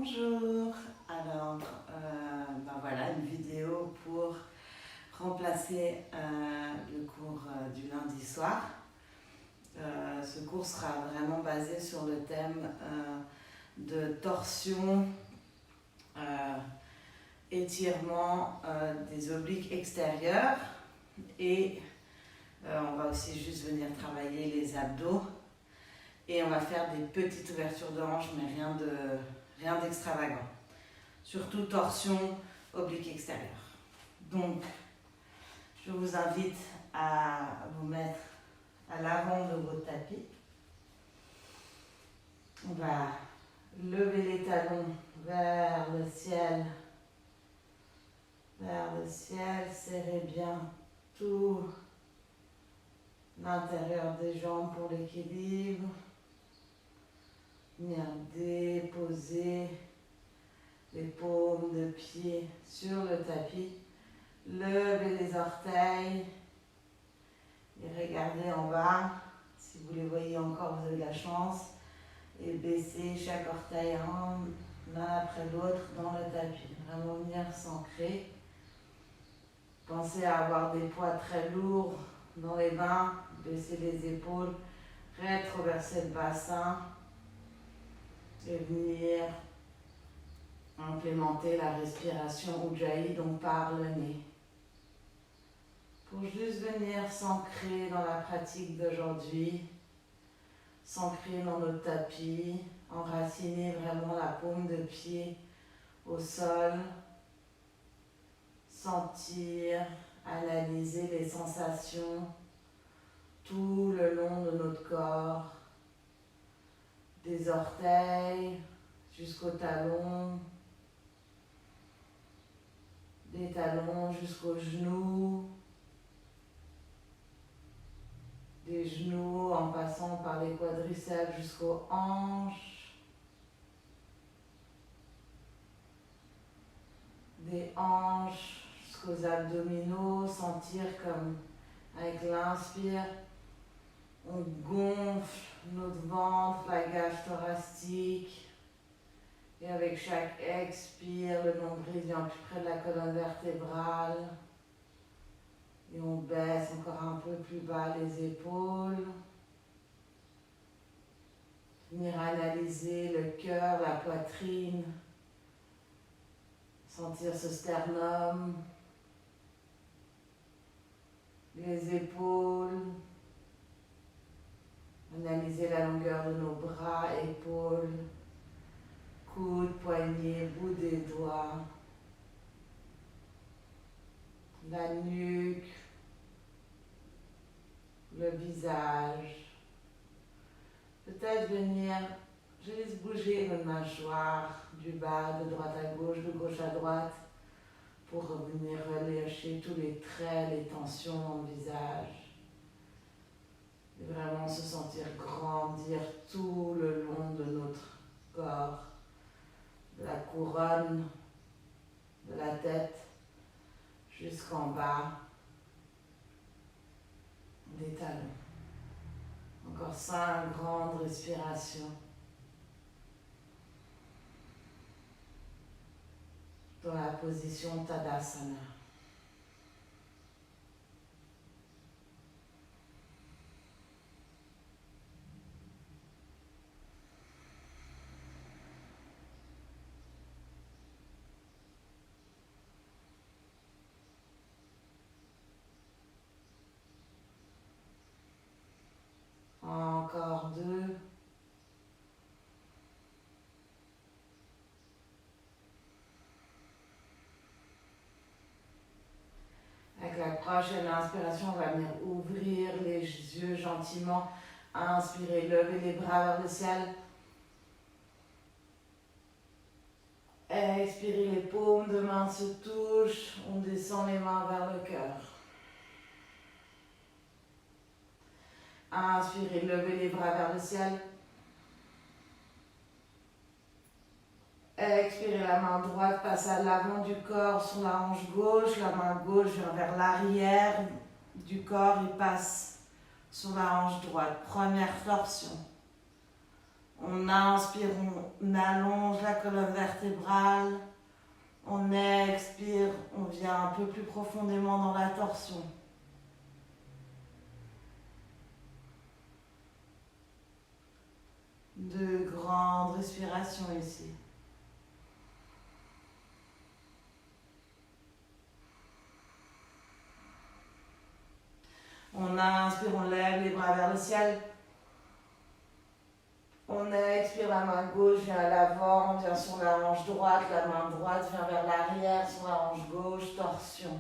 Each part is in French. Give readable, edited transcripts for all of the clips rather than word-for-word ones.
Bonjour, alors voilà une vidéo pour remplacer le cours du lundi soir. Ce cours sera vraiment basé sur le thème de torsion, étirement des obliques extérieurs et on va aussi juste venir travailler les abdos et on va faire des petites ouvertures de hanches mais rien d'extravagant. Surtout torsion oblique extérieure. Donc, je vous invite à vous mettre à l'avant de votre tapis. On va lever les talons vers le ciel, serrez bien tout l'intérieur des jambes pour l'équilibre. Venir déposer les paumes de pied sur le tapis. Levez les orteils et regardez en bas. Si vous les voyez encore, vous avez de la chance. Et baissez chaque orteil l'un après l'autre dans le tapis. Vraiment venir s'ancrer. Pensez à avoir des poids très lourds dans les mains. Baissez les épaules. Rétroverser le bassin. Et venir implémenter la respiration Ujjayi, donc par le nez. Pour juste venir s'ancrer dans la pratique d'aujourd'hui, s'ancrer dans notre tapis, enraciner vraiment la paume de pied au sol, sentir, analyser les sensations tout le long de notre corps, des orteils jusqu'aux talons, des talons jusqu'aux genoux, des genoux en passant par les quadriceps jusqu'aux hanches, des hanches jusqu'aux abdominaux, sentir comme avec l'inspire, on gonfle notre ventre, la cage thoracique. Et avec chaque expire, le nombril vient plus près de la colonne vertébrale. Et on baisse encore un peu plus bas les épaules. Venir analyser le cœur, la poitrine. Sentir ce sternum. Les épaules. Analyser la longueur de nos bras, épaules. Coudes, poignets, bout des doigts, la nuque, le visage. Peut-être venir juste bouger notre mâchoire du bas, de droite à gauche, de gauche à droite, pour venir relâcher tous les traits, les tensions dans le visage. Et vraiment se sentir grandir tout le long de notre corps. De la couronne, de la tête, jusqu'en bas des talons. Encore 5 grandes respirations. Dans la position Tadasana. Encore 2. Avec la prochaine inspiration, on va venir ouvrir les yeux gentiment. Inspirez, levez les bras vers le ciel. Expirez, les paumes de main se touchent. On descend les mains vers le cœur. Inspirez, levez les bras vers le ciel. Expirez, la main droite passe à l'avant du corps sur la hanche gauche. La main gauche vient vers l'arrière du corps et passe sur la hanche droite. Première torsion. On On inspire, on allonge la colonne vertébrale. On expire, on vient un peu plus profondément dans la torsion. Deux grandes respirations ici. On inspire, on lève les bras vers le ciel. On expire, la main gauche vient à l'avant, on vient sur la hanche droite, la main droite vient vers l'arrière, sur la hanche gauche, torsion.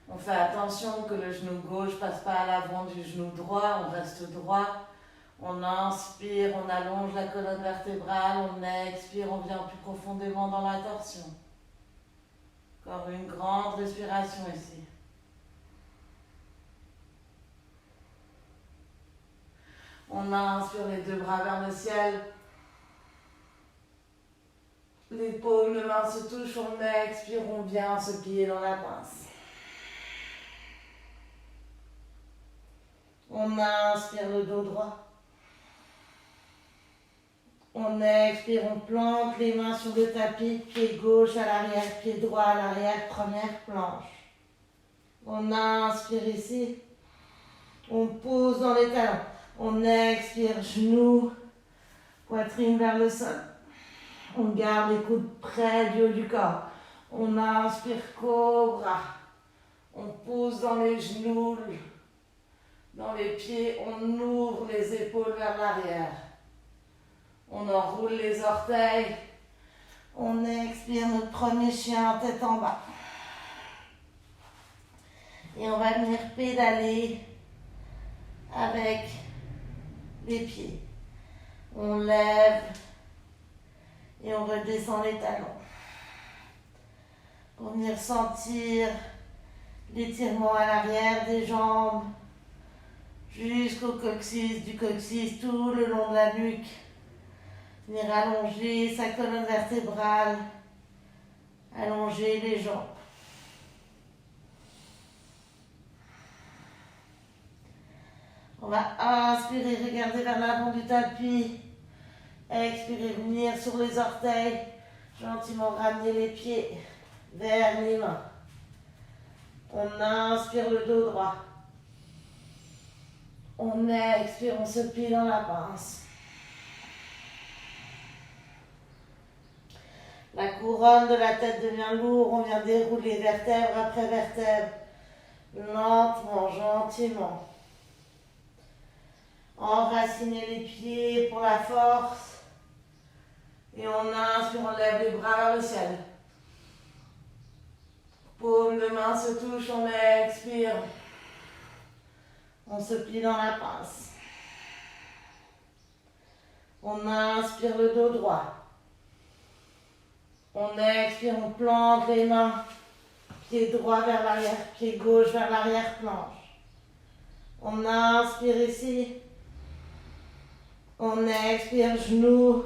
On fait attention que le genou gauche ne passe pas à l'avant du genou droit, on reste droit. On inspire, on allonge la colonne vertébrale, on expire, on vient plus profondément dans la torsion. Encore une grande respiration ici. On inspire les deux bras vers le ciel. Les paumes de main se touchent, on expire, on vient se plier dans la pince. On inspire le dos droit. On expire, on plante les mains sur le tapis, pied gauche à l'arrière, pied droit à l'arrière, première planche. On inspire ici. On pose dans les talons. On expire, genoux, poitrine vers le sol. On garde les coudes près du haut du corps. On inspire, cobra. On pose dans les genoux, dans les pieds. On ouvre les épaules vers l'arrière. On enroule les orteils. On expire notre premier chien, tête en bas. Et on va venir pédaler avec les pieds. On lève et on redescend les talons. Pour venir sentir l'étirement à l'arrière des jambes jusqu'au coccyx, du coccyx tout le long de la nuque. Venir allonger sa colonne vertébrale, allonger les jambes. On va inspirer, regarder vers l'avant du tapis. Expirer, venir sur les orteils. Gentiment ramener les pieds vers les mains. On inspire le dos droit. On expire, on se plie dans la pince. La couronne de la tête devient lourde. On vient dérouler vertèbre après vertèbre. Lentement, gentiment. Enraciner les pieds pour la force. Et on inspire, on lève les bras vers le ciel. Paume de main se touche, on expire. On se plie dans la pince. On inspire le dos droit. On expire, on plante les mains. Pied droit vers l'arrière, pied gauche vers l'arrière-planche. On inspire ici. On expire, genoux,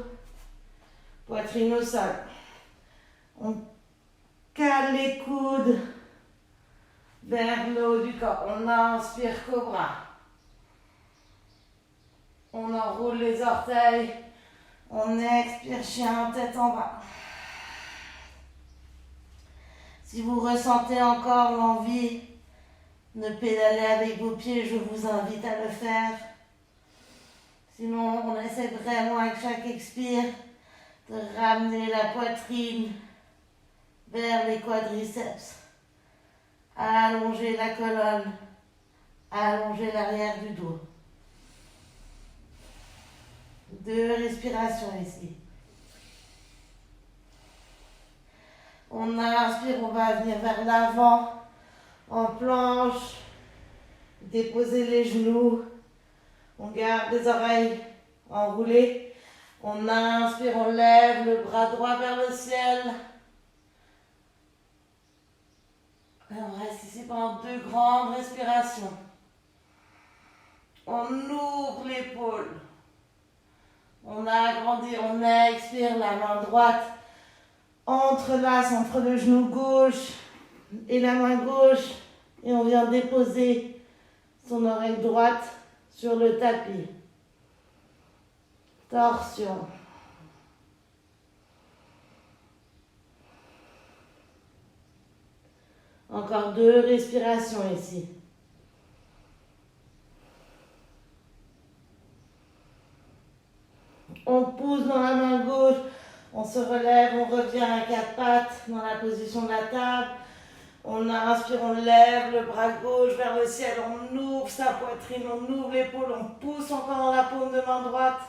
poitrine au sol. On cale les coudes vers le haut du corps. On inspire, cobra. On enroule les orteils. On expire, chien, tête en bas. Si vous ressentez encore l'envie de pédaler avec vos pieds, je vous invite à le faire. Sinon, on essaie vraiment avec chaque expire de ramener la poitrine vers les quadriceps. Allonger la colonne, allonger l'arrière du dos. 2 respirations ici. On inspire, on va venir vers l'avant, en planche, déposer les genoux. On garde les oreilles enroulées. On inspire, on lève le bras droit vers le ciel. Et on reste ici pendant 2 grandes respirations. On ouvre l'épaule. On agrandit, on expire, la main droite entrelace entre le genou gauche et la main gauche. Et on vient déposer son oreille droite sur le tapis. Torsion. Encore 2 respirations ici. On pousse dans la main gauche, on se relève, on revient à 4 pattes dans la position de la table. On inspire, on lève le bras gauche vers le ciel, on ouvre sa poitrine, on ouvre l'épaule, on pousse encore dans la paume de main droite.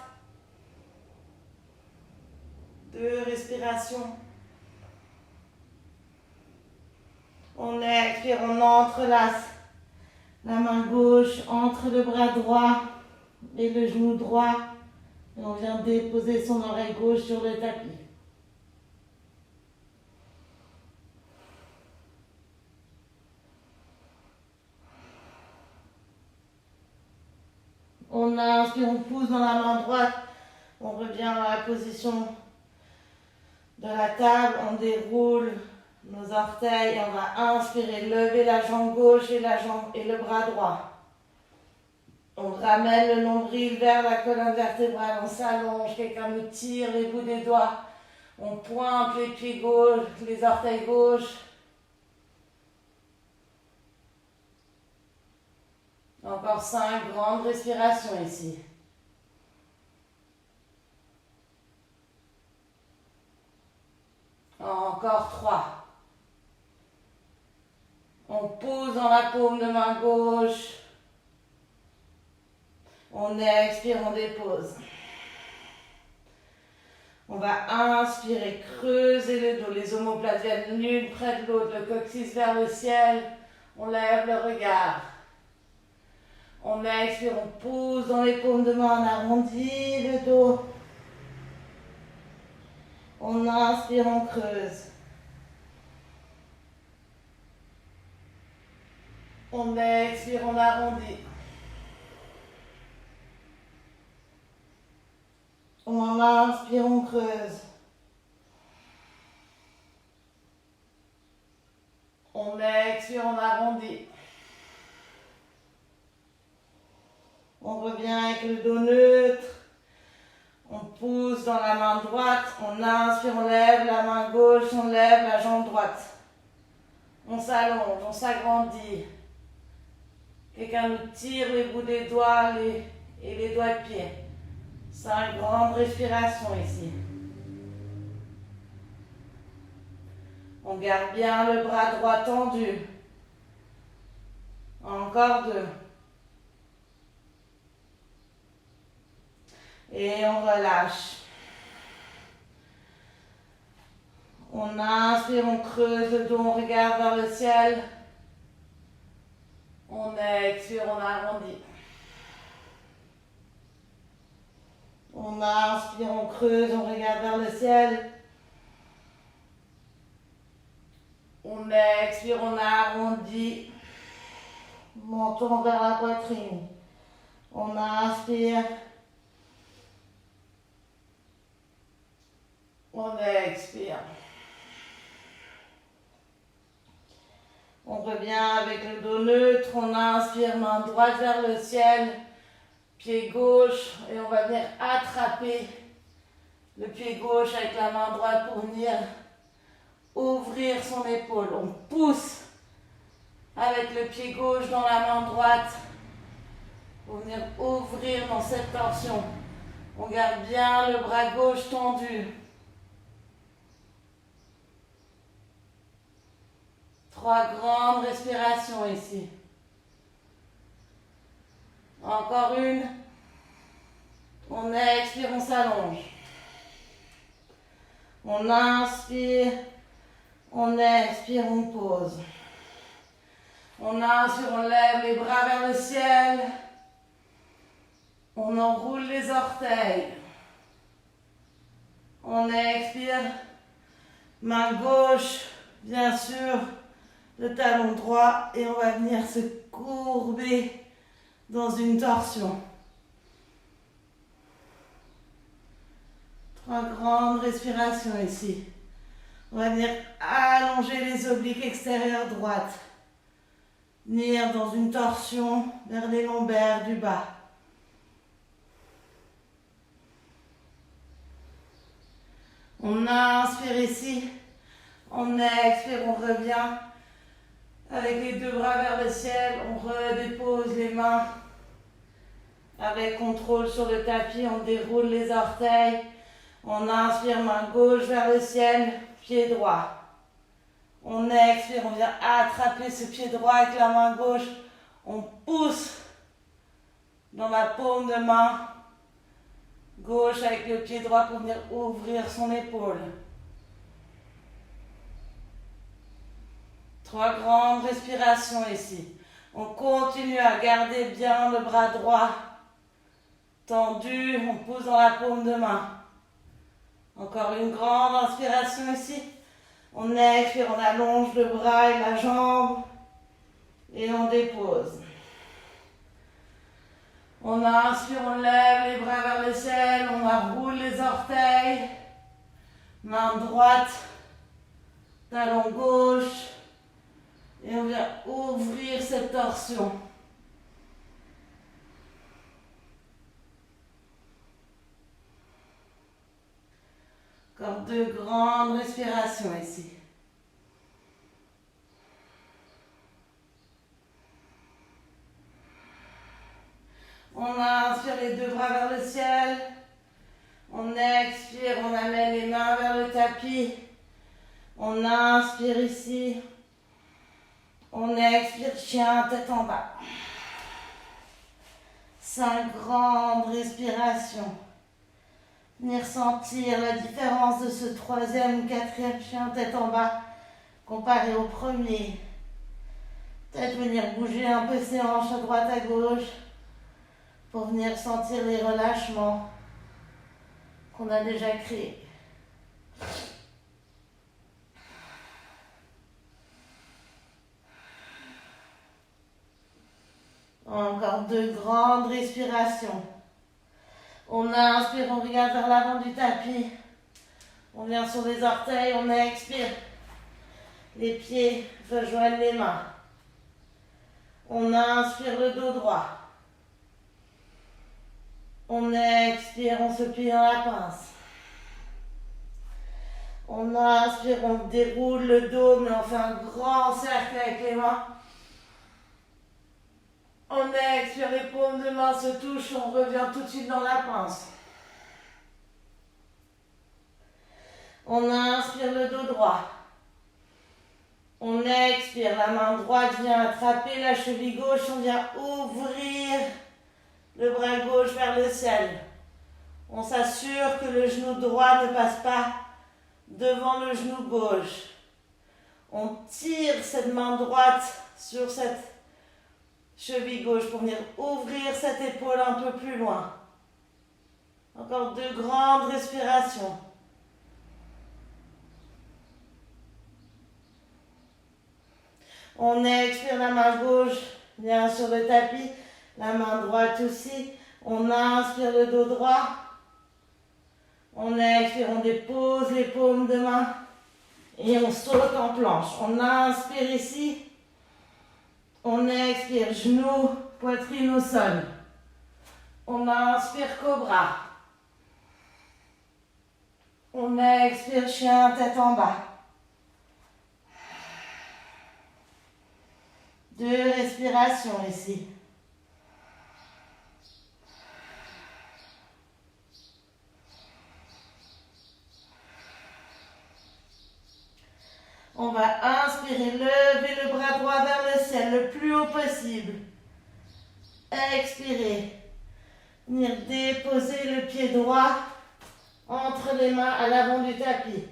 2 respirations. On expire, on entrelace la main gauche entre le bras droit et le genou droit. Et on vient déposer son oreille gauche sur le tapis. On inspire, on pousse dans la main droite. On revient dans la position de la table. On déroule nos orteils. Et on va inspirer, lever la jambe gauche et le bras droit. On ramène le nombril vers la colonne vertébrale, on s'allonge, quelqu'un nous tire les bouts des doigts. On pointe les pieds gauches, les orteils gauches. Encore 5 grandes respirations ici. Encore 3. On pousse dans la paume de main gauche. On expire, on dépose. On va inspirer, creuser le dos. Les omoplates viennent l'une près de l'autre, le coccyx vers le ciel. On lève le regard. On expire, on pousse dans les paumes de main, on arrondit le dos. On inspire, on creuse. On expire, on arrondit. On inspire, on creuse. On expire, on arrondit. On revient avec le dos neutre. On pousse dans la main droite. On inspire, on lève la main gauche, on lève la jambe droite. On s'allonge, on s'agrandit. Quelqu'un nous tire les bouts des doigts et les doigts de pied. 5 grandes respirations ici. On garde bien le bras droit tendu. Encore 2. Et on relâche. On inspire, on creuse le dos, on regarde vers le ciel. On expire, on arrondit. On inspire, on creuse, on regarde vers le ciel. On expire, on arrondit. Menton vers la poitrine. On inspire. On expire. On revient avec le dos neutre. On inspire, main droite vers le ciel. Pied gauche, et on va venir attraper le pied gauche avec la main droite pour venir ouvrir son épaule. On pousse avec le pied gauche dans la main droite pour venir ouvrir dans cette torsion. On garde bien le bras gauche tendu. 3 grandes respirations ici. Encore une. On expire, on s'allonge. On inspire. On expire, on pose. On inspire, on lève les bras vers le ciel. On enroule les orteils. On expire. Main gauche, bien sûr, le talon droit. Et on va venir se courber dans une torsion. 3 grandes respirations ici. On va venir allonger les obliques extérieures droites. venir dans une torsion vers les lombaires du bas. On inspire ici, on expire, on revient avec les deux bras vers le ciel, on redépose les mains avec contrôle sur le tapis, on déroule les orteils, on inspire, main gauche vers le ciel, pied droit. On expire, on vient attraper ce pied droit avec la main gauche, on pousse dans la paume de main gauche avec le pied droit pour venir ouvrir son épaule. 3 grandes respirations ici. On continue à garder bien le bras droit tendu, on pousse dans la paume de main. Encore une grande inspiration ici. On expire, on allonge le bras et la jambe et on dépose. On inspire, on lève les bras vers le ciel, on enroule les orteils. Main droite, talon gauche. Et on vient ouvrir cette torsion. Encore 2 grandes respirations ici. On inspire les 2 bras vers le ciel. On expire, on amène les mains vers le tapis. On inspire ici. On expire, chien, tête en bas. 5 grandes respirations. Venir sentir la différence de ce 3e ou 4e chien, tête en bas, comparé au premier. Peut-être venir bouger un peu ses hanches à droite, à gauche, pour venir sentir les relâchements qu'on a déjà créés. Encore 2 grandes respirations. On inspire, on regarde vers l'avant du tapis. On vient sur les orteils, on expire. Les pieds rejoignent les mains. On inspire le dos droit. On expire, on se plie dans la pince. On inspire, on déroule le dos, mais on fait un grand cercle avec les mains. On expire, les paumes de main se touchent, on revient tout de suite dans la pince. On inspire le dos droit. On expire, la main droite vient attraper la cheville gauche, on vient ouvrir le bras gauche vers le ciel. On s'assure que le genou droit ne passe pas devant le genou gauche. On tire cette main droite sur cette cheville gauche pour venir ouvrir cette épaule un peu plus loin. Encore 2 grandes respirations. On expire, la main gauche vient sur le tapis, la main droite aussi. On inspire le dos droit. On expire, on dépose les paumes de main et on saute en planche. On inspire ici. On expire, genou, poitrine au sol. On inspire, cobra. On expire, chien, tête en bas. 2 respirations ici. On va inspirer, lever le bras droit vers le ciel le plus haut possible. Expirer. Venir déposer le pied droit entre les mains à l'avant du tapis.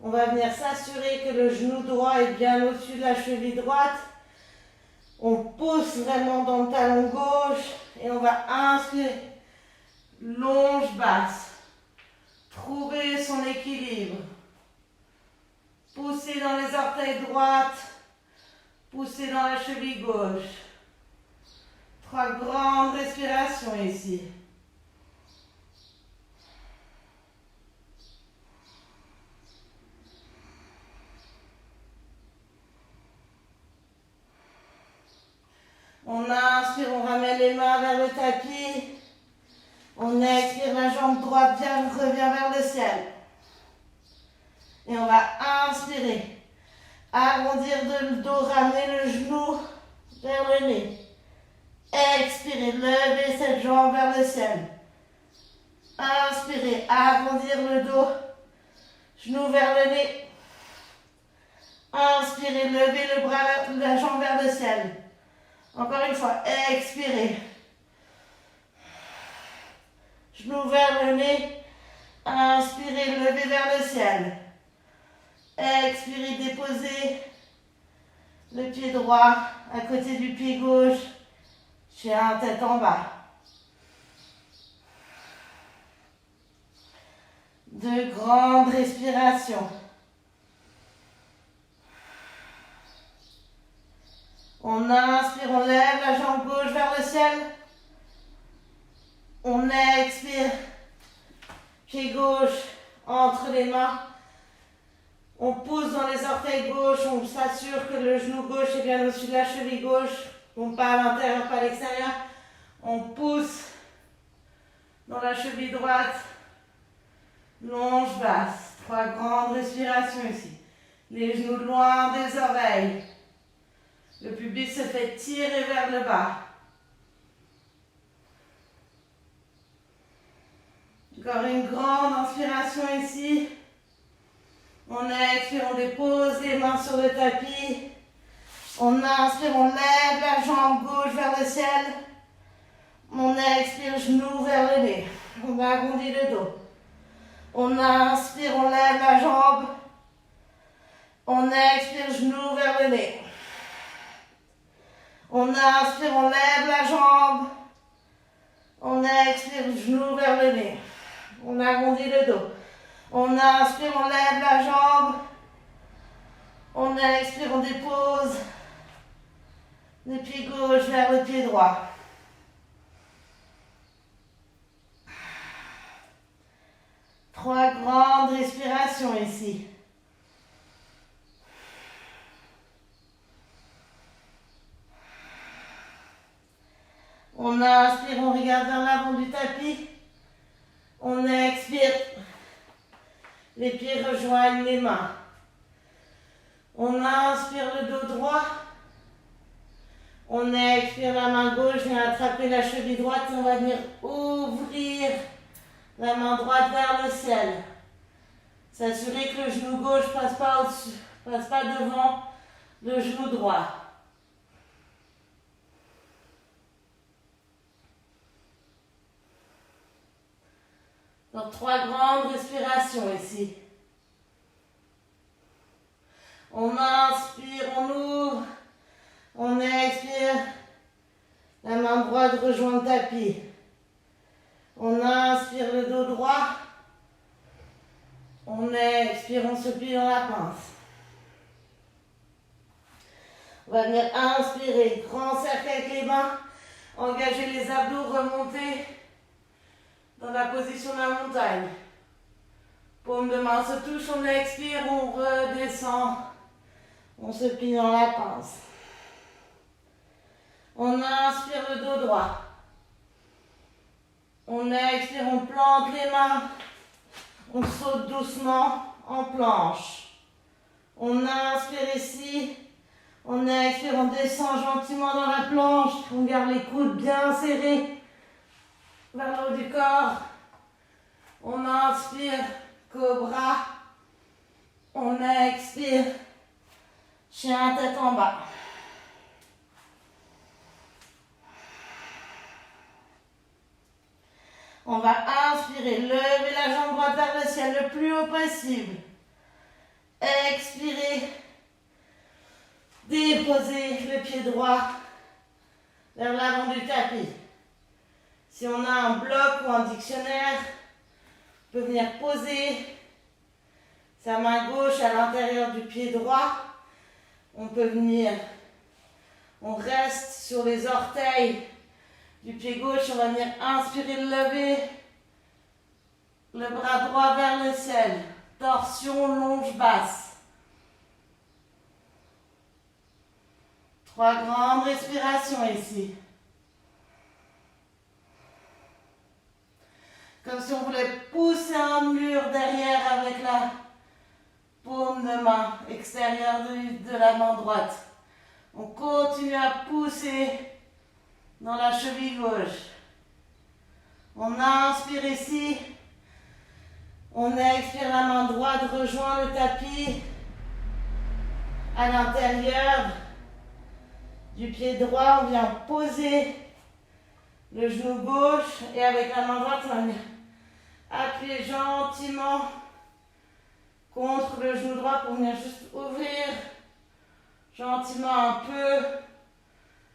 On va venir s'assurer que le genou droit est bien au-dessus de la cheville droite. On pousse vraiment dans le talon gauche et on va inspirer. Longe basse. Trouver son équilibre. Poussez dans les orteils droites. Poussez dans la cheville gauche. 3 grandes respirations ici. inspire, on ramène les mains vers le tapis. On expire, la jambe droite revient vers le ciel. Et on va inspirer. Arrondir le dos, ramener le genou vers le nez. Expirez, levez cette jambe vers le ciel. Inspirez, arrondir le dos, genou vers le nez. Inspirez, levez le bras, la jambe vers le ciel. Encore une fois, expirez. Genou vers le nez. Inspirez, levez vers le ciel. Expirez, déposez le pied droit à côté du pied gauche. Chien, tête en bas. Deux grandes respirations. On inspire, on lève la jambe gauche vers le ciel. On expire. Pied gauche entre les mains. On pousse dans les orteils gauches. On s'assure que le genou gauche est bien au-dessus de la cheville gauche. Donc pas à l'intérieur, pas à l'extérieur. On pousse dans la cheville droite. Longe basse. 3 grandes respirations ici. Les genoux loin des oreilles. Le pubis se fait tirer vers le bas. Encore une grande inspiration ici. On expire, on dépose les mains sur le tapis. On inspire, on lève la jambe gauche vers le ciel. On expire, genou vers le nez. On arrondit le dos. On inspire, on lève la jambe. On expire, genou vers le nez. On inspire, on lève la jambe. On expire, genou vers le nez. On arrondit le dos. On inspire, on lève la jambe. On expire, on dépose le pied gauche vers le pied droit. Trois grandes respirations ici. On inspire, on regarde vers l'avant du tapis. On expire. Les pieds rejoignent les mains. On inspire le dos droit. On expire, la main gauche vient attraper la cheville droite. On va venir ouvrir la main droite vers le ciel. S'assurer que le genou gauche ne passe pas au-dessus, passe pas devant le genou droit. Donc 3 grandes respirations ici. On inspire, on ouvre. On expire. La main droite rejoint le tapis. On inspire le dos droit. On expire, on se plie dans la pince. On va venir inspirer. Grand cercle avec les mains. Engager les abdos, remonter dans la position de la montagne. Paume de main se touche, on expire, on redescend. On se plie dans la pince. On inspire le dos droit. On expire, on plante les mains. On saute doucement en planche. On inspire ici. On expire, on descend gentiment dans la planche. On garde les coudes bien serrés vers le haut du corps. On inspire, cobra. On expire, chien tête en bas. On va inspirer, lever la jambe droite vers le ciel le plus haut possible. Expirez, déposez le pied droit vers l'avant du tapis. Si on a un bloc ou un dictionnaire, on peut venir poser sa main gauche à l'intérieur du pied droit. On peut venir, on reste sur les orteils du pied gauche, on va venir inspirer, lever le bras droit vers le ciel. Torsion, longe basse. 3 grandes respirations ici. Comme si on voulait pousser un mur derrière avec la paume de main extérieure de la main droite. On continue à pousser dans la cheville gauche. On inspire ici. On expire, la main droite rejoint le tapis à l'intérieur du pied droit. On vient poser le genou gauche et avec la main droite, on va venir appuyer gentiment contre le genou droit pour venir juste ouvrir gentiment un peu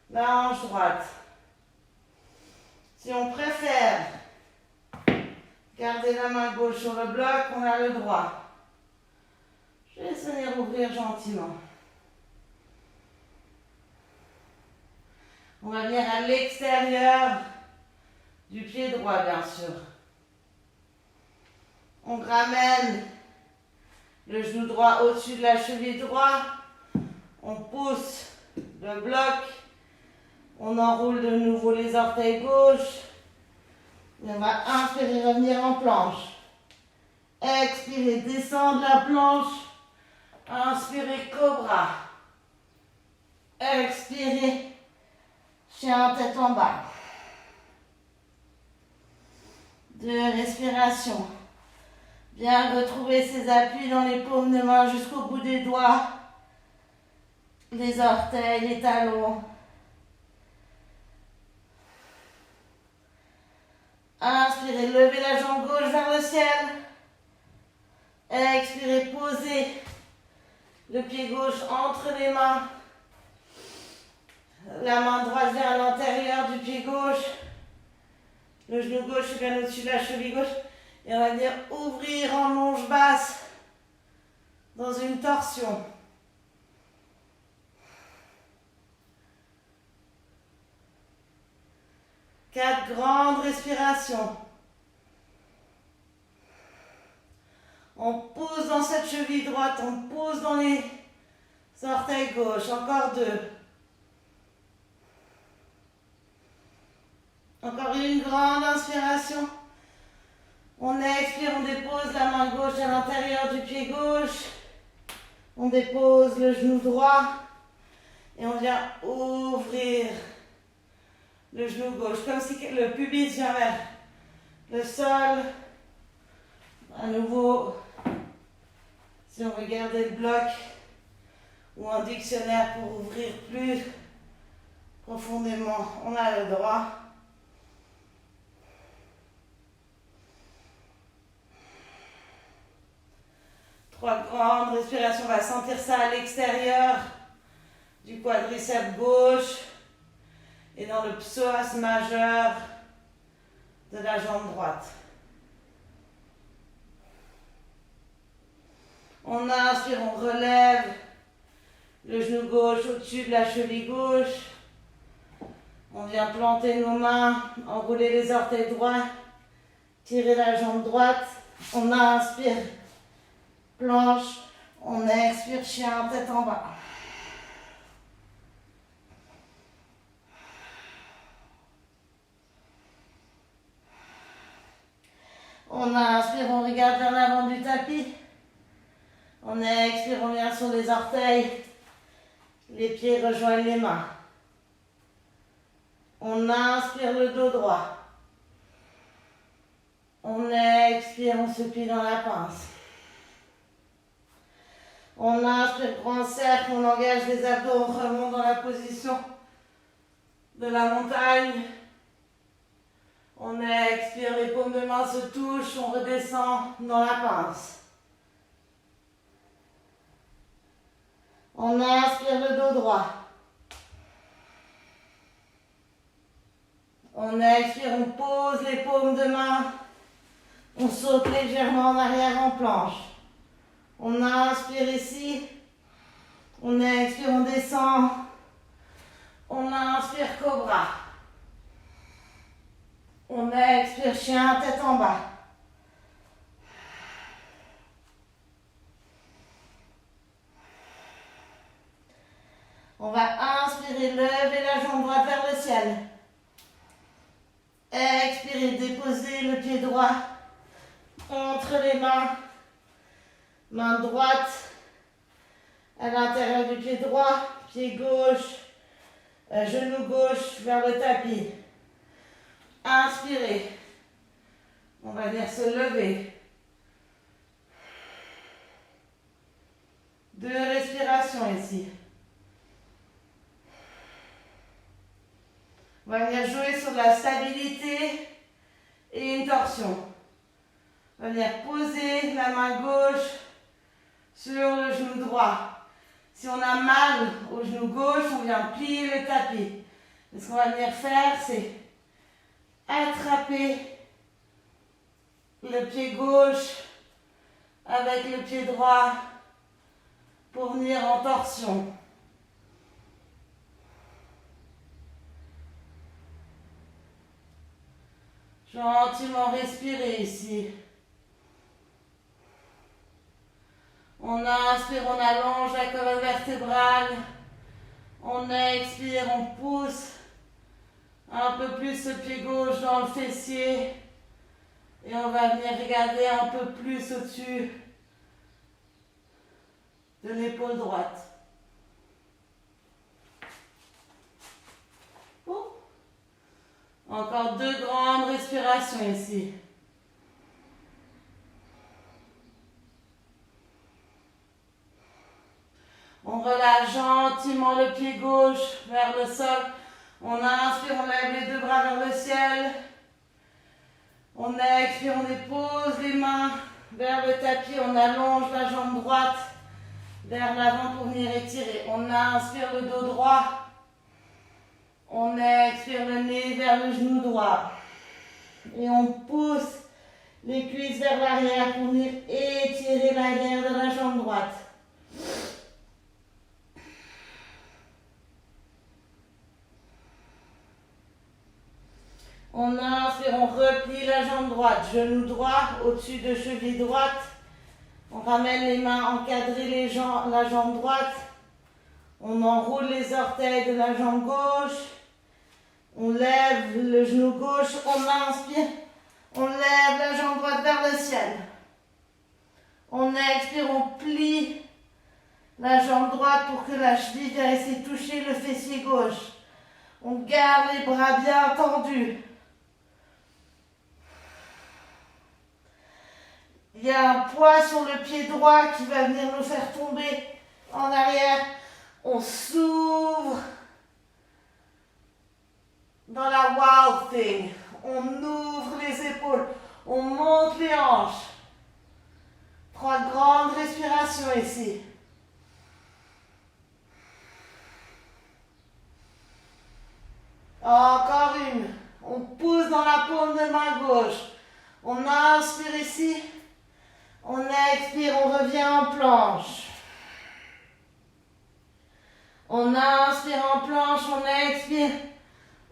la hanche droite. Si on préfère garder la main gauche sur le bloc, on a le droit. Je vais venir ouvrir gentiment. On va venir à l'extérieur du pied droit, bien sûr. On ramène le genou droit au-dessus de la cheville droite. On pousse le bloc. On enroule de nouveau les orteils gauche. Et on va inspirer, revenir en planche. Expirez, descendre la planche. Inspirez, cobra. Expirez, chien tête en bas. 2 respirations. Bien retrouver ses appuis dans les paumes de main jusqu'au bout des doigts. Les orteils, les talons. Inspirez, levez la jambe gauche vers le ciel. Expirez, posez le pied gauche entre les mains. La main droite vient à l'intérieur du pied gauche. Le genou gauche est bien au-dessus de la cheville gauche. Et on va venir ouvrir en longe basse dans une torsion. Quatre grandes respirations. On pousse dans cette cheville droite, on pousse dans les orteils gauche. Encore 2. Encore une grande inspiration. On expire, on dépose la main gauche à l'intérieur du pied gauche. On dépose le genou droit. Et on vient ouvrir le genou gauche. Comme si le pubis vient vers le sol. À nouveau, si on veut garder le bloc ou un dictionnaire pour ouvrir plus profondément, on a le droit. Trois grandes respirations, on va sentir ça à l'extérieur du quadriceps gauche et dans le psoas majeur de la jambe droite. On inspire, on relève le genou gauche au-dessus de la cheville gauche. On vient planter nos mains, enrouler les orteils droits, tirer la jambe droite. On inspire. Planche, on expire, chien, tête en bas. On inspire, on regarde vers l'avant du tapis. On expire, on vient sur les orteils. Les pieds rejoignent les mains. On inspire le dos droit. On expire, on se plie dans la pince. On inspire, grand cercle, on engage les abdos, on remonte dans la position de la montagne. On expire, les paumes de main se touchent, on redescend dans la pince. On inspire le dos droit. On expire, on pose les paumes de main. On saute légèrement en arrière en planche. On inspire ici. On expire, on descend. On inspire, cobra. On expire, chien, tête en bas. On va inspirer, lever la jambe droite vers le ciel. Expirez, déposez le pied droit entre les mains. Main droite à l'intérieur du pied droit. Pied gauche, genou gauche vers le tapis. Inspirez. On va venir se lever. 2 respirations ici. On va venir jouer sur la stabilité et une torsion. On va venir poser la main gauche sur le genou droit. Si on a mal au genou gauche, on vient plier le tapis. Et ce qu'on va venir faire, c'est attraper le pied gauche avec le pied droit pour venir en torsion. Gentiment respirer ici. On inspire, on allonge la colonne vertébrale. On expire, on pousse un peu plus le pied gauche dans le fessier. Et on va venir regarder un peu plus au-dessus de l'épaule droite. Encore 2 grandes respirations ici. On relâche gentiment le pied gauche vers le sol. On inspire, on lève les 2 bras vers le ciel. On expire, on dépose les mains vers le tapis. On allonge la jambe droite vers l'avant pour venir étirer. On inspire le dos droit. On expire le nez vers le genou droit. Et on pousse les cuisses vers l'arrière pour venir étirer l'arrière de la jambe droite. On inspire, on replie la jambe droite. Genou droit au-dessus de cheville droite. On ramène les mains, encadrer la jambe droite. On enroule les orteils de la jambe gauche. On lève le genou gauche, on inspire, on lève la jambe droite vers le ciel. On expire, on plie la jambe droite pour que la cheville vienne essayer de toucher le fessier gauche. On garde les bras bien tendus. Il y a un poids sur le pied droit qui va venir nous faire tomber en arrière. On s'ouvre dans la wild thing. On ouvre les épaules. On monte les hanches. 3 grandes respirations ici. Encore une. On pousse dans la paume de main gauche. On inspire ici. On expire, on revient en planche. On inspire en planche, on expire.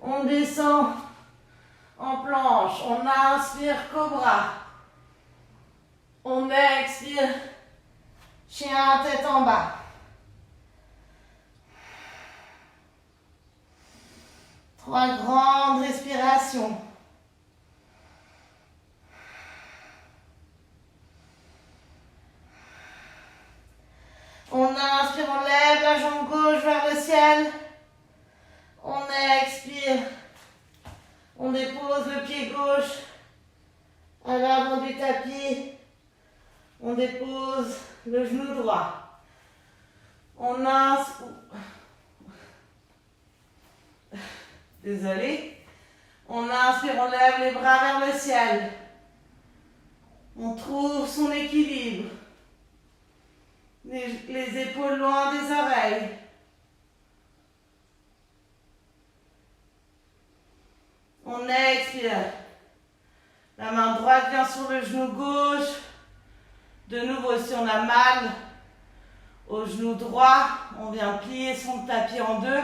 On descend en planche. On inspire, cobra. On expire, chien tête en bas. 3 grandes respirations. On inspire, on lève la jambe gauche vers le ciel. On expire. On dépose le pied gauche à l'avant du tapis. On dépose le genou droit. On inspire. Désolé. On inspire, on lève les bras vers le ciel. On trouve son équilibre. Les épaules loin des oreilles. On expire. La main droite vient sur le genou gauche. De nouveau, si on a mal au genou droit, on vient plier son tapis en 2.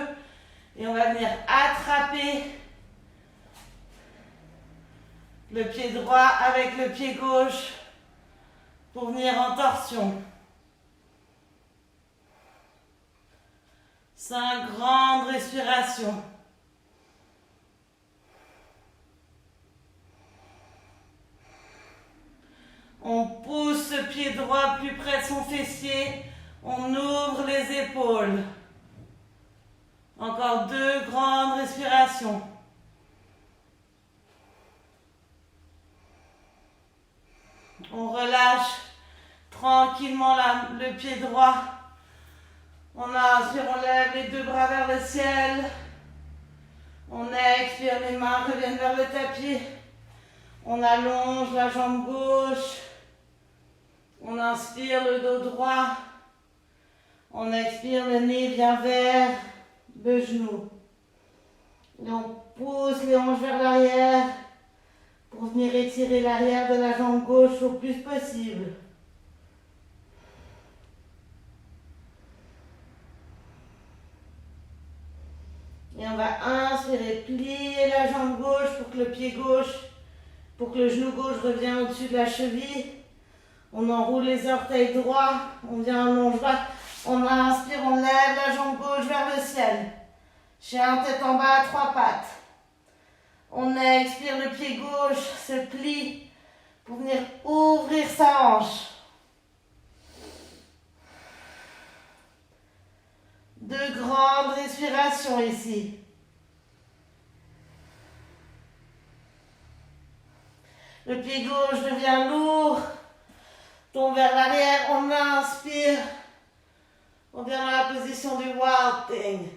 Et on va venir attraper le pied droit avec le pied gauche pour venir en torsion. 5 grandes respirations. On pousse ce pied droit plus près de son fessier. On ouvre les épaules. Encore 2 grandes respirations. On relâche tranquillement le pied droit. On inspire, on lève les 2 bras vers le ciel. On expire, les mains reviennent vers le tapis. On allonge la jambe gauche. On inspire le dos droit. On expire, le nez vient vers le genou. Et on pousse les hanches vers l'arrière pour venir étirer l'arrière de la jambe gauche au plus possible. Et on va inspirer, plier la jambe gauche pour que le pied gauche, pour que le genou gauche revienne au-dessus de la cheville. On enroule les orteils droits, on vient en longe droite. On inspire, on lève la jambe gauche vers le ciel. Chien tête en bas à 3 pattes. On expire, le pied gauche se plie pour venir ouvrir sa hanche. 2 grandes respirations ici. Le pied gauche devient lourd. Tombe vers l'arrière, on inspire. On vient dans la position du Wild Thing.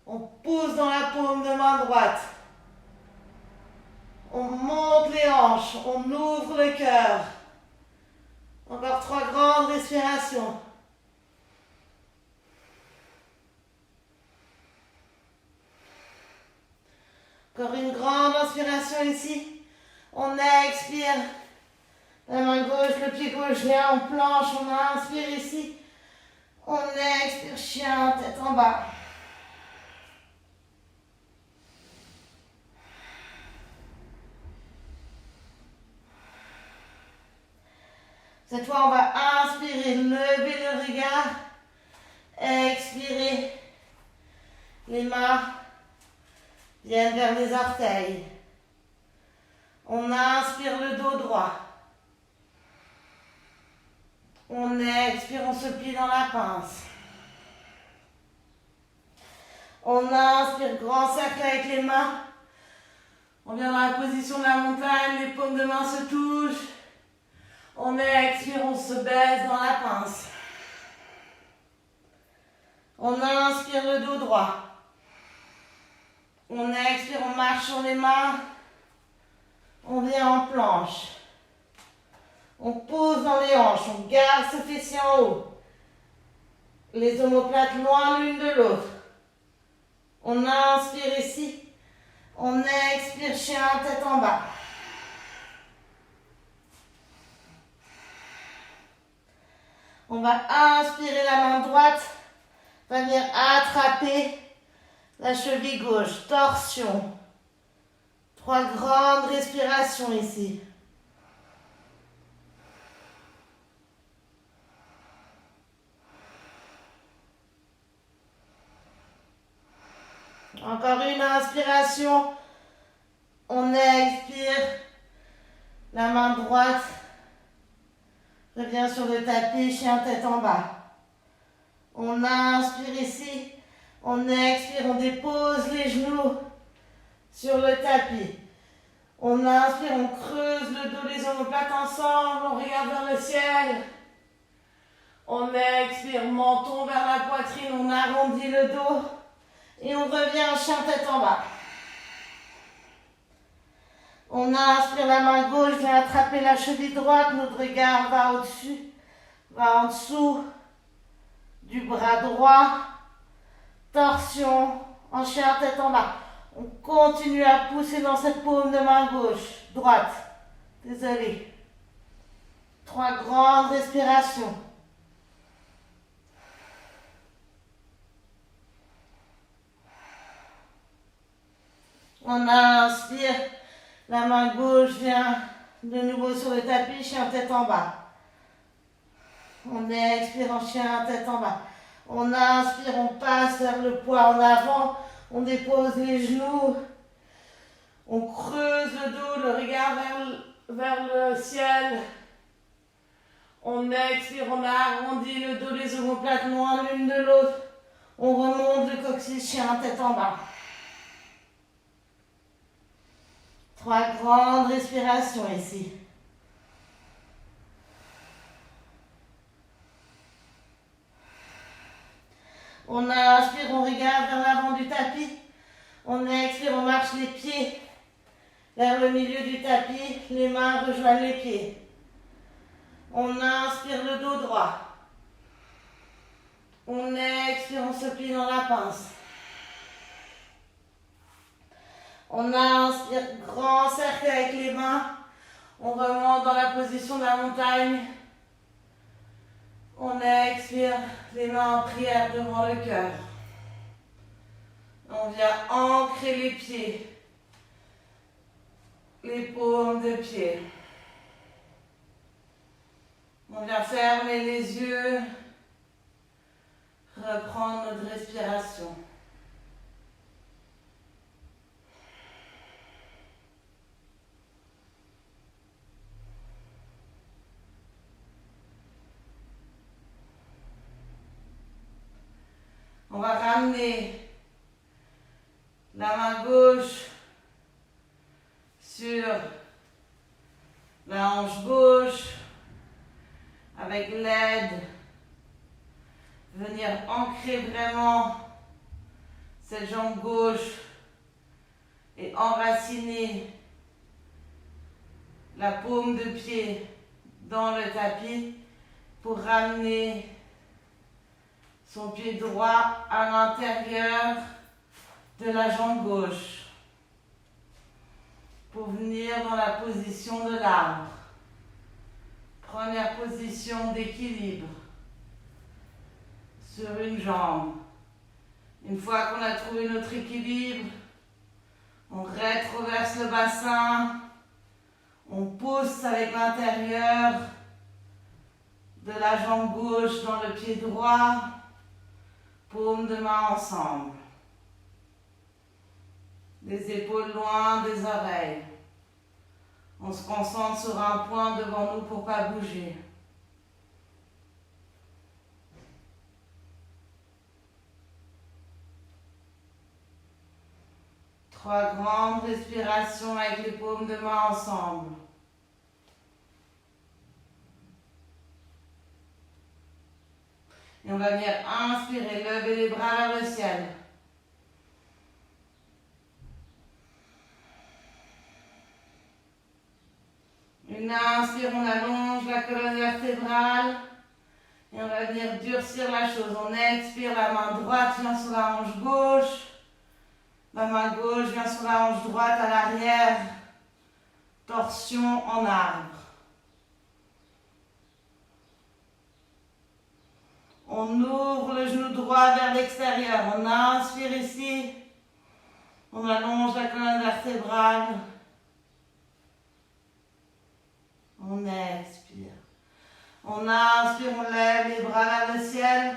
On pousse dans la paume de main droite. On monte les hanches, on ouvre le cœur. Encore 3 grandes respirations. Encore une grande inspiration ici. On expire. La main gauche, le pied gauche vient en planche. On inspire ici. On expire, chien, tête en bas. Cette fois, on va inspirer, lever le regard. Expirer. Les mains viennent vers les orteils. On inspire le dos droit. On expire, on se plie dans la pince. On inspire, grand cercle avec les mains. On vient dans la position de la montagne, les paumes de main se touchent. On expire, on se baisse dans la pince. On inspire le dos droit. On expire, on marche sur les mains. On vient en planche. On pose dans les hanches, on garde ce fessier en haut. Les omoplates loin l'une de l'autre. On inspire ici. On expire, chien, tête en bas. On va inspirer, la main droite va venir attraper la cheville gauche. Torsion. 3 grandes respirations ici. Encore une inspiration. On expire. La main droite revient sur le tapis, chien tête en bas. On inspire ici. On expire, on dépose les genoux sur le tapis. On inspire, on creuse le dos, les omoplates ensemble. On regarde vers le ciel. On expire, menton vers la poitrine. On arrondit le dos. Et on revient, chien tête en bas. On inspire, la main gauche vient attraper la cheville droite. Notre regard va au-dessus, va en dessous du bras droit. Torsion, en chien tête en bas. On continue à pousser dans cette paume de main gauche, droite. Désolé. 3 grandes respirations. On inspire, la main gauche vient de nouveau sur le tapis, chien tête en bas. On expire en chien tête en bas. On inspire, on passe vers le poids en avant, on dépose les genoux, on creuse le dos, le regard vers le ciel. On expire, on arrondit le dos, les omoplates loin l'une de l'autre. On remonte le coccyx, chien, tête en bas. 3 grandes respirations ici. On inspire, on regarde vers l'avant du tapis. On expire, on marche les pieds vers le milieu du tapis. Les mains rejoignent les pieds. On inspire le dos droit. On expire, on se plie dans la pince. On inspire, grand cercle avec les mains. On remonte dans la position de la montagne. On expire, les mains en prière devant le cœur. On vient ancrer les pieds, les paumes de pied. On vient fermer les yeux, reprendre notre respiration. On va ramener la main gauche sur la hanche gauche avec l'aide. Venir ancrer vraiment cette jambe gauche et enraciner la paume de pied dans le tapis pour ramener son pied droit à l'intérieur de la jambe gauche pour venir dans la position de l'arbre. Première position d'équilibre sur une jambe. Une fois qu'on a trouvé notre équilibre, on rétroverse le bassin, on pousse avec l'intérieur de la jambe gauche dans le pied droit, paume de main ensemble. Les épaules loin des oreilles. On se concentre sur un point devant nous pour ne pas bouger. Trois grandes respirations avec les paumes de main ensemble. Et on va venir inspirer, lever les bras vers le ciel. Une inspire, on allonge la colonne vertébrale. Et on va venir durcir la chose. On expire, la main droite vient sur la hanche gauche. La main gauche vient sur la hanche droite à l'arrière. Torsion en arbre. On ouvre le genou droit vers l'extérieur. On inspire ici. On allonge la colonne vertébrale. On expire. On inspire, on lève les bras vers le ciel.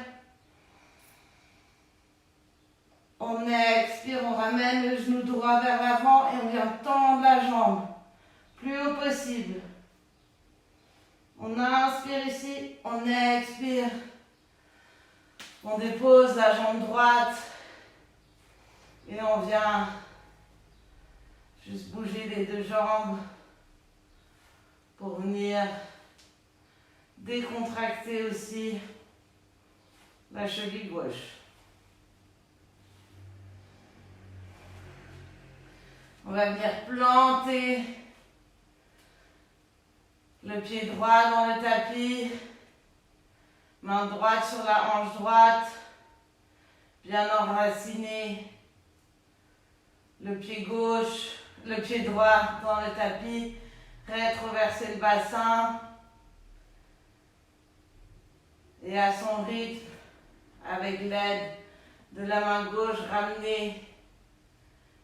On expire, on ramène le genou droit vers l'avant et on vient tendre la jambe plus haut possible. On inspire ici, on expire. On dépose la jambe droite et on vient juste bouger les deux jambes pour venir décontracter aussi la cheville gauche. On va venir planter le pied droit dans le tapis, main droite sur la hanche droite, bien enraciner le pied gauche, le pied droit dans le tapis, rétroverser le bassin et à son rythme, avec l'aide de la main gauche, ramener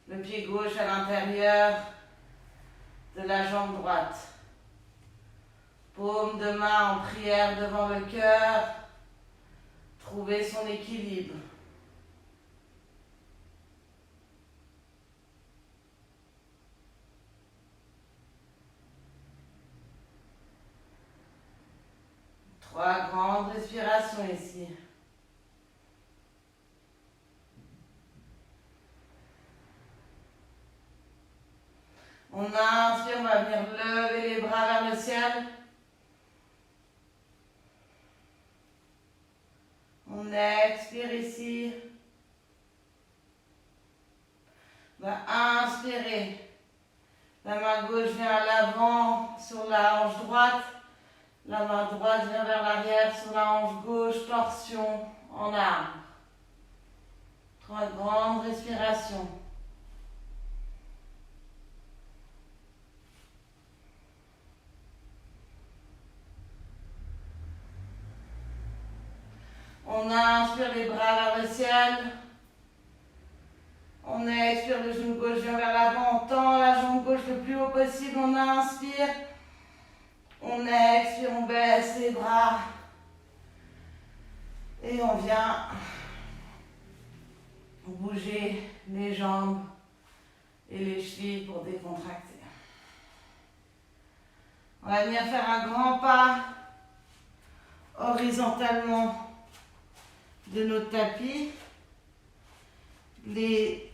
le pied gauche à l'intérieur de la jambe droite. Paume de main en prière devant le cœur, trouver son équilibre. 3 grandes respirations ici. On inspire, on va venir lever les bras vers le ciel. On expire ici. On va inspirer. La main gauche vient à l'avant sur la hanche droite. La main droite vient vers l'arrière sur la hanche gauche. Torsion en arbre. 3 grandes respirations. On inspire les bras vers le ciel. On expire, le genou gauche vient vers l'avant. On tend la jambe gauche le plus haut possible. On inspire. On expire, on baisse les bras. Et on vient bouger les jambes et les chevilles pour décontracter. On va venir faire un grand pas horizontalement de notre tapis. Les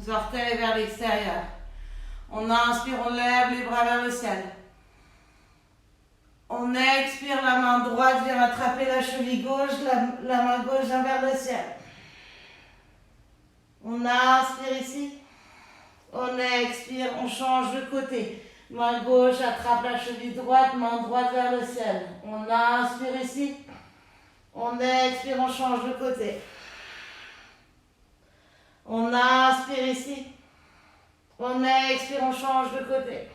orteils vers l'extérieur. On inspire, on lève les bras vers le ciel. On expire, la main droite vient attraper la cheville gauche, la main gauche vient vers le ciel. On inspire ici. On expire, on change de côté. Main gauche attrape la cheville droite, main droite vers le ciel. On inspire ici. On expire, on change de côté. On inspire ici. On expire, on change de côté.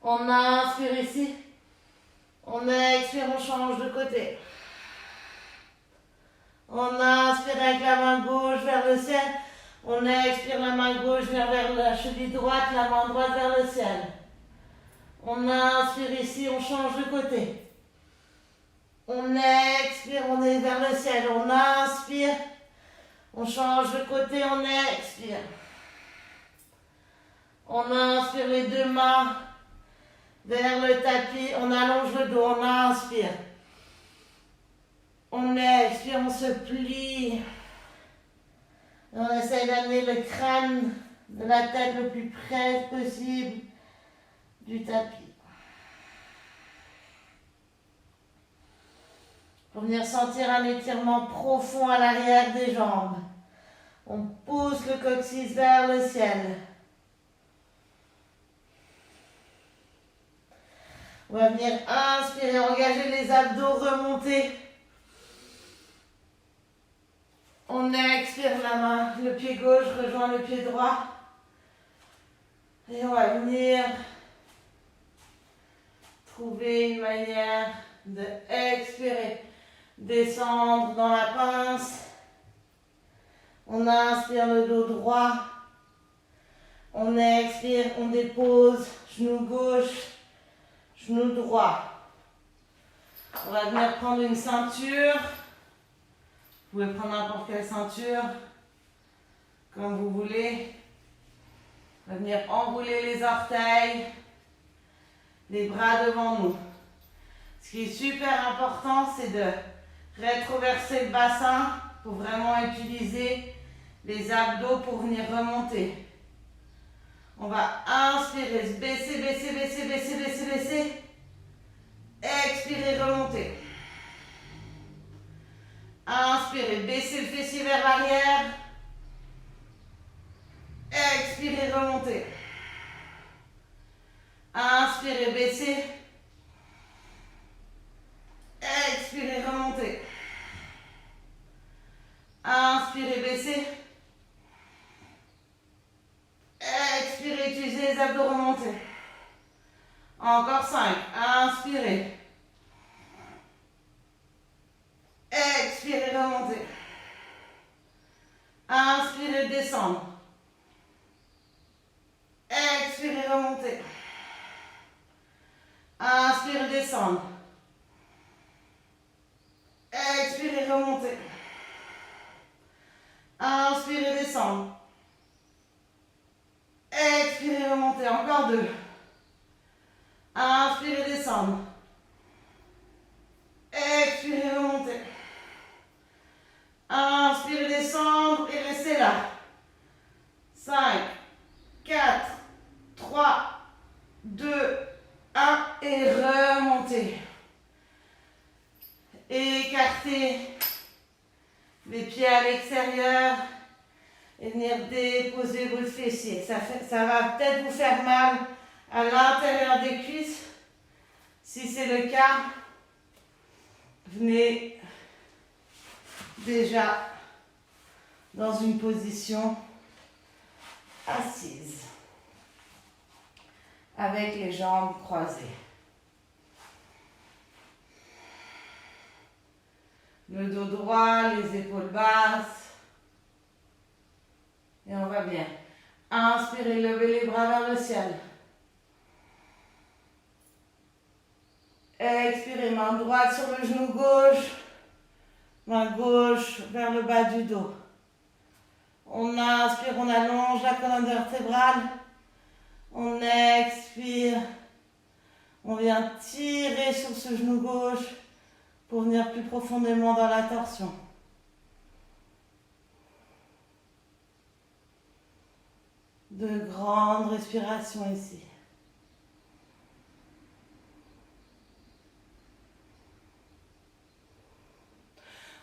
On inspire ici. On expire, on change de côté. On inspire avec la main gauche vers le ciel. On expire, la main gauche vient vers la cheville droite, la main droite vers le ciel. On inspire ici, on change de côté. On expire, on est vers le ciel. On inspire, on change de côté, on expire. On inspire les deux mains vers le tapis, on allonge le dos, on inspire. On expire, on se plie. On essaie d'amener le crâne de la tête le plus près possible du tapis. Pour venir sentir un étirement profond à l'arrière des jambes. On pousse le coccyx vers le ciel. On va venir inspirer, engager les abdos, remonter. On expire, la main, le pied gauche rejoint le pied droit. Et on va venir trouver une manière de expirer. Descendre dans la pince. On inspire le dos droit. On expire, on dépose, genou gauche, genou droit. On va venir prendre une ceinture. Vous pouvez prendre n'importe quelle ceinture, comme vous voulez. On va venir enrouler les orteils, les bras devant nous. Ce qui est super important, c'est de rétroverser le bassin pour vraiment utiliser les abdos pour venir remonter. On va inspirer, baisser, baisser, baisser, baisser, baisser, baisser. Expirer, remonter. Inspirez, baissez le fessier vers l'arrière. Expirez, remontez. Inspirez, baissez. Expirez, remontez. Inspirez, baissez. Expirez, utilisez les abdos, remontez. Encore 5. Inspirez. Expirez, remontez. Inspirez, descendre. Expirez, remontez. Inspirez, descendre. Expirez, remontez. Inspirez, descendre. Expirez, remontez. Encore 2. Inspirez, descendre. Expirez, remontez. Inspirez, descendre et restez là. 5, 4, 3, 2, 1 et remontez. Écartez les pieds à l'extérieur et venir déposer vos fessiers. Ça va peut-être vous faire mal à l'intérieur des cuisses. Si c'est le cas, venez déjà dans une position assise avec les jambes croisées. Le dos droit, les épaules basses. Et on va bien. Inspirez, levez les bras vers le ciel. Expirez, main droite sur le genou gauche. Main gauche vers le bas du dos. On inspire, on allonge la colonne vertébrale. On expire. On vient tirer sur ce genou gauche pour venir plus profondément dans la torsion. De grandes respirations ici.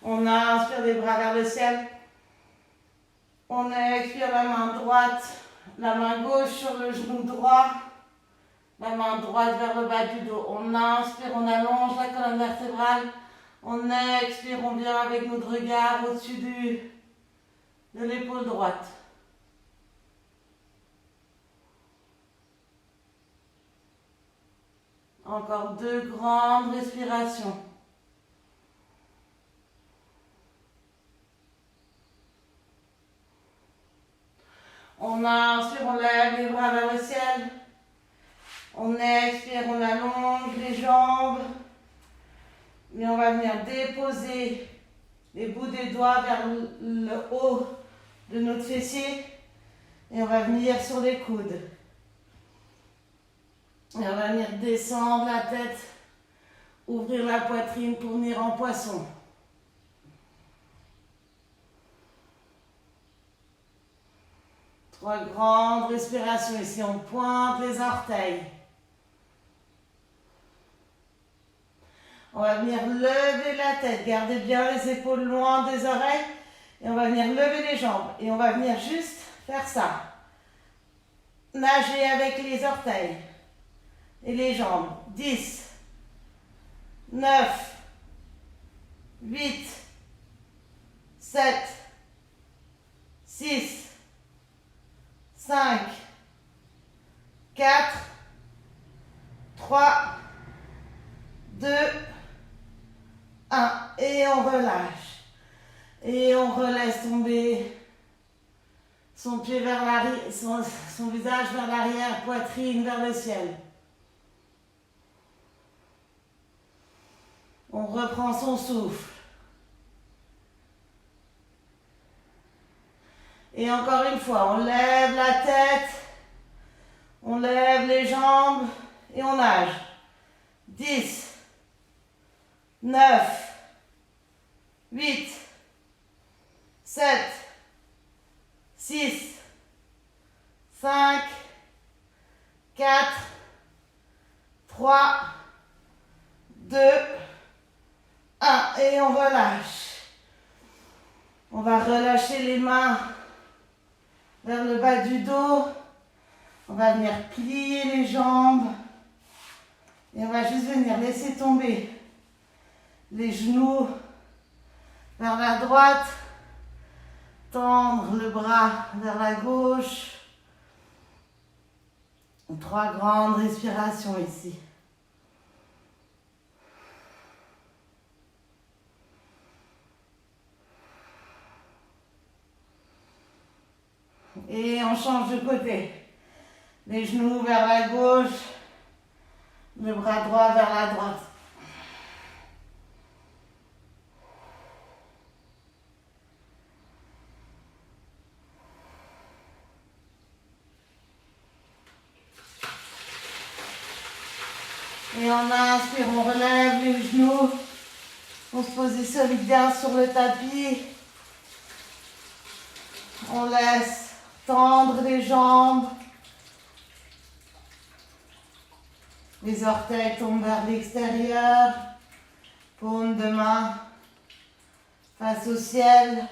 On inspire les bras vers le ciel. On expire la main droite, la main gauche sur le genou droit. La main droite vers le bas du dos. On inspire, on allonge la colonne vertébrale. On expire, on vient avec notre regard au-dessus de l'épaule droite. Encore 2 grandes respirations. On inspire, on lève les bras vers le ciel. On expire, on allonge les jambes. Et on va venir déposer les bouts des doigts vers le haut de notre fessier. Et on va venir sur les coudes. Et on va venir descendre la tête, ouvrir la poitrine pour venir en poisson. Trois grandes respirations ici, on pointe les orteils. On va venir lever la tête, gardez bien les épaules loin des oreilles. Et on va venir lever les jambes. Et on va venir juste faire ça. Nager avec les orteils et les jambes. 10, 9, 8, 7, 6, 5, 4, 3, 2, 1. Et on relâche. Et on relaisse tomber son pied vers l'arrière, son visage vers l'arrière, poitrine vers le ciel. On reprend son souffle. Et encore une fois, on lève la tête, on lève les jambes et on nage. 10, 9, 8, 7, 6, 5, 4, 3, 2, 1. Et on relâche. On va relâcher les mains vers le bas du dos. On va venir plier les jambes. Et on va juste venir laisser tomber les genoux vers la droite. Tendre le bras vers la gauche. 3 grandes respirations ici. Et on change de côté. Les genoux vers la gauche, le bras droit vers la droite. Et on inspire, on relève les genoux. On se positionne bien sur le tapis. On laisse tendre les jambes. Les orteils tombent vers l'extérieur. Paume de main face au ciel.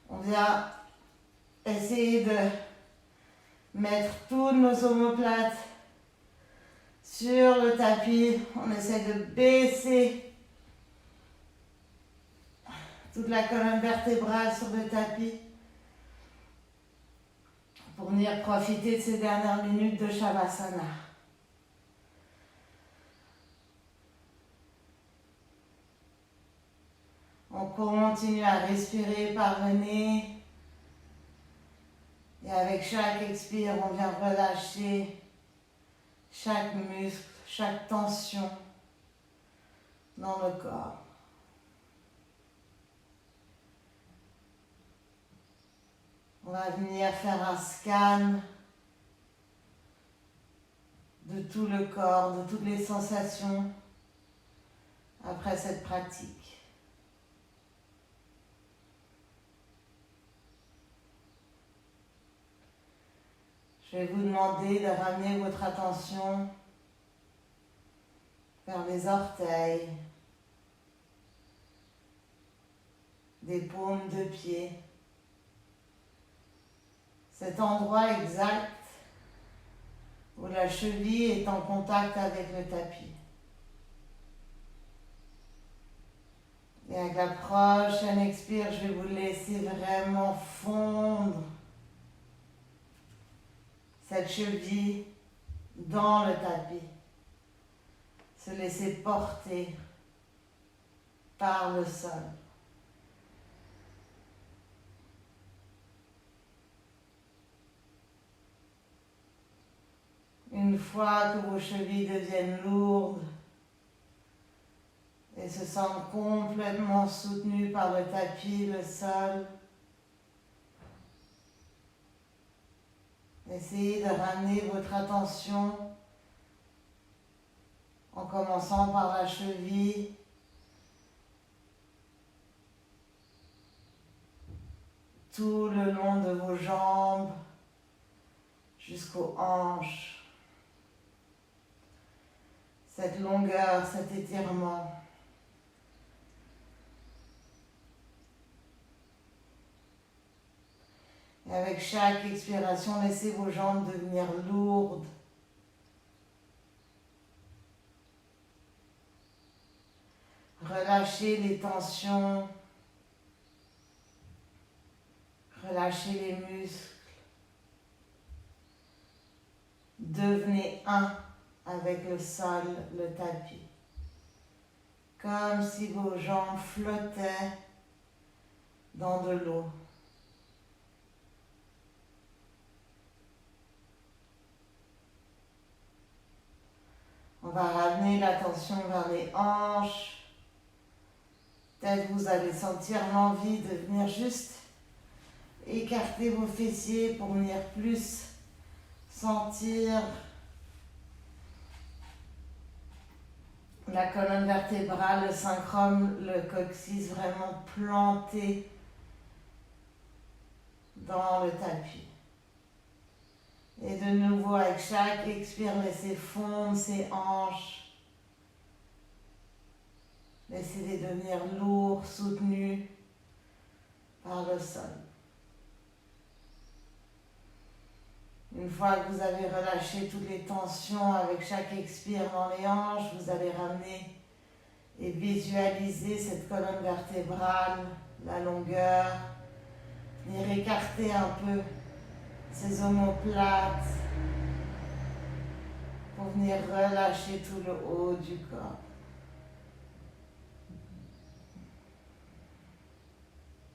On vient essayer de mettre tous nos omoplates sur le tapis. On essaie de baisser toute la colonne vertébrale sur le tapis pour venir profiter de ces dernières minutes de Shavasana. On continue à respirer par le nez. Et avec chaque expire, on vient relâcher chaque muscle, chaque tension dans le corps. On va venir faire un scan de tout le corps, de toutes les sensations après cette pratique. Je vais vous demander de ramener votre attention vers les orteils, des paumes de pied. Cet endroit exact où la cheville est en contact avec le tapis. Et avec la prochaine expire, je vais vous laisser vraiment fondre cette cheville dans le tapis. Se laisser porter par le sol. Une fois que vos chevilles deviennent lourdes et se sentent complètement soutenues par le tapis, le sol, essayez de ramener votre attention en commençant par la cheville, tout le long de vos jambes jusqu'aux hanches. Cette longueur, cet étirement. Et avec chaque expiration, laissez vos jambes devenir lourdes. Relâchez les tensions. Relâchez les muscles. Devenez un avec le sol, le tapis. Comme si vos jambes flottaient dans de l'eau. On va ramener l'attention vers les hanches. Peut-être vous allez sentir l'envie de venir juste écarter vos fessiers pour venir plus sentir la colonne vertébrale, le synchrum, le coccyx vraiment planté dans le tapis. Et de nouveau, avec chaque expire, laissez fondre ces hanches. Laissez-les devenir lourds, soutenus par le sol. Une fois que vous avez relâché toutes les tensions avec chaque expire dans les hanches, vous allez ramener et visualiser cette colonne vertébrale, la longueur, venir écarter un peu ces omoplates pour venir relâcher tout le haut du corps.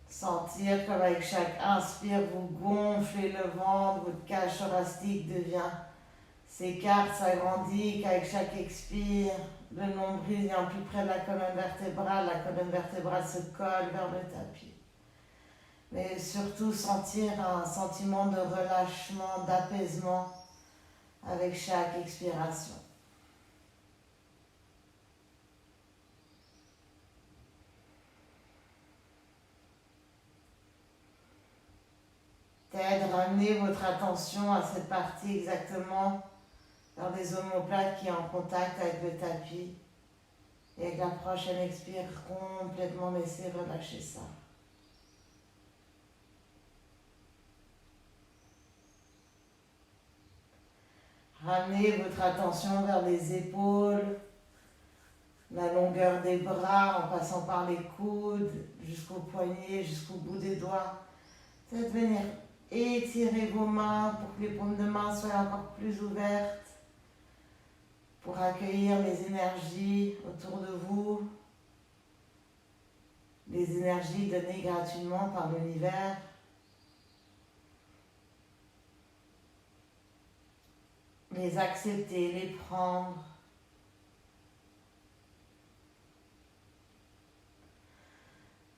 Sentir comme avec chaque inspire, vous gonflez le ventre, votre cage thoracique s'écarte, s'agrandit, qu'avec chaque expire, le nombril vient plus près de la colonne vertébrale se colle vers le tapis. Mais surtout sentir un sentiment de relâchement, d'apaisement avec chaque expiration. Peut-être ramener votre attention à cette partie exactement vers les omoplates qui est en contact avec le tapis. Et avec la prochaine expire, complètement laisser relâcher ça. Ramenez votre attention vers les épaules, la longueur des bras en passant par les coudes, jusqu'aux poignets, jusqu'au bout des doigts. Peut-être venir étirer vos mains pour que les paumes de main soient encore plus ouvertes, pour accueillir les énergies autour de vous, les énergies données gratuitement par l'univers. Les accepter, les prendre.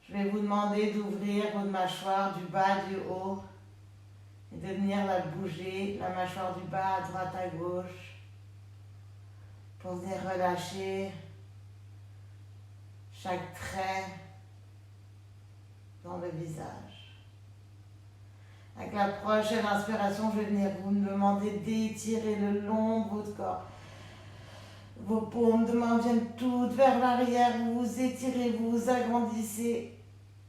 Je vais vous demander d'ouvrir votre mâchoire du bas, du haut et de venir la bouger, la mâchoire du bas à droite, à gauche, pour venir relâcher chaque trait dans le visage. Avec la prochaine inspiration, je vais venir vous demander d'étirer le long de votre corps. Vos paumes de main viennent toutes vers l'arrière, vous vous étirez, vous vous agrandissez.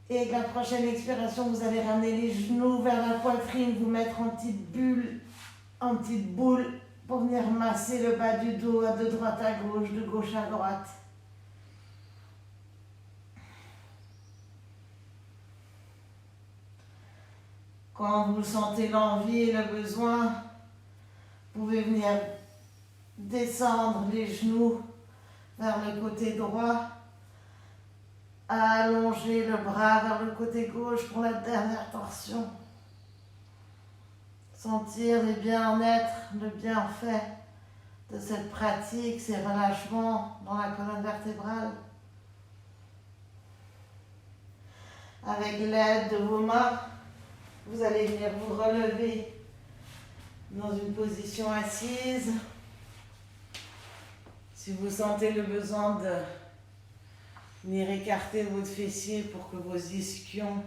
Et avec la prochaine expiration, vous allez ramener les genoux vers la poitrine, vous mettre en petite bulle, en petite boule, pour venir masser le bas du dos de droite à gauche, de gauche à droite. Quand vous sentez l'envie et le besoin, vous pouvez venir descendre les genoux vers le côté droit, allonger le bras vers le côté gauche pour la dernière torsion. Sentir le bien-être, le bienfait de cette pratique, ces relâchements dans la colonne vertébrale. Avec l'aide de vos mains, vous allez venir vous relever dans une position assise. Si vous sentez le besoin de venir écarter votre fessier pour que vos ischions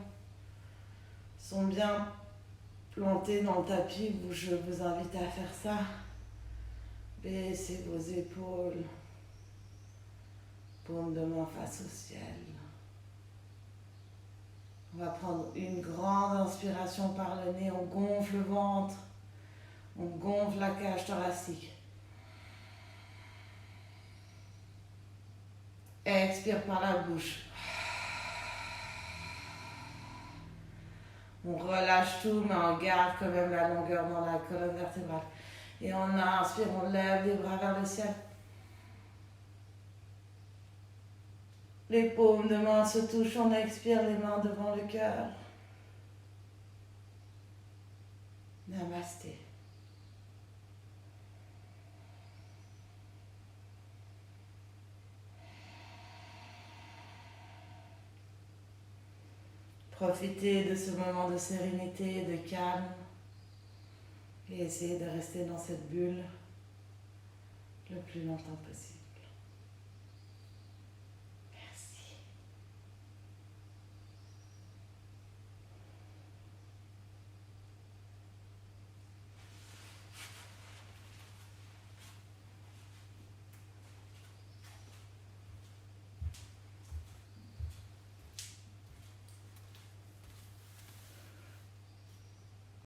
sont bien plantés dans le tapis, je vous invite à faire ça. Baissez vos épaules, paume de main face au ciel. On va prendre une grande inspiration par le nez, on gonfle le ventre, on gonfle la cage thoracique. Expire par la bouche. On relâche tout, mais on garde quand même la longueur dans la colonne vertébrale. Et on inspire, on lève les bras vers le ciel. Les paumes de main se touchent, on expire les mains devant le cœur. Namasté. Profitez de ce moment de sérénité, de calme et essayez de rester dans cette bulle le plus longtemps possible.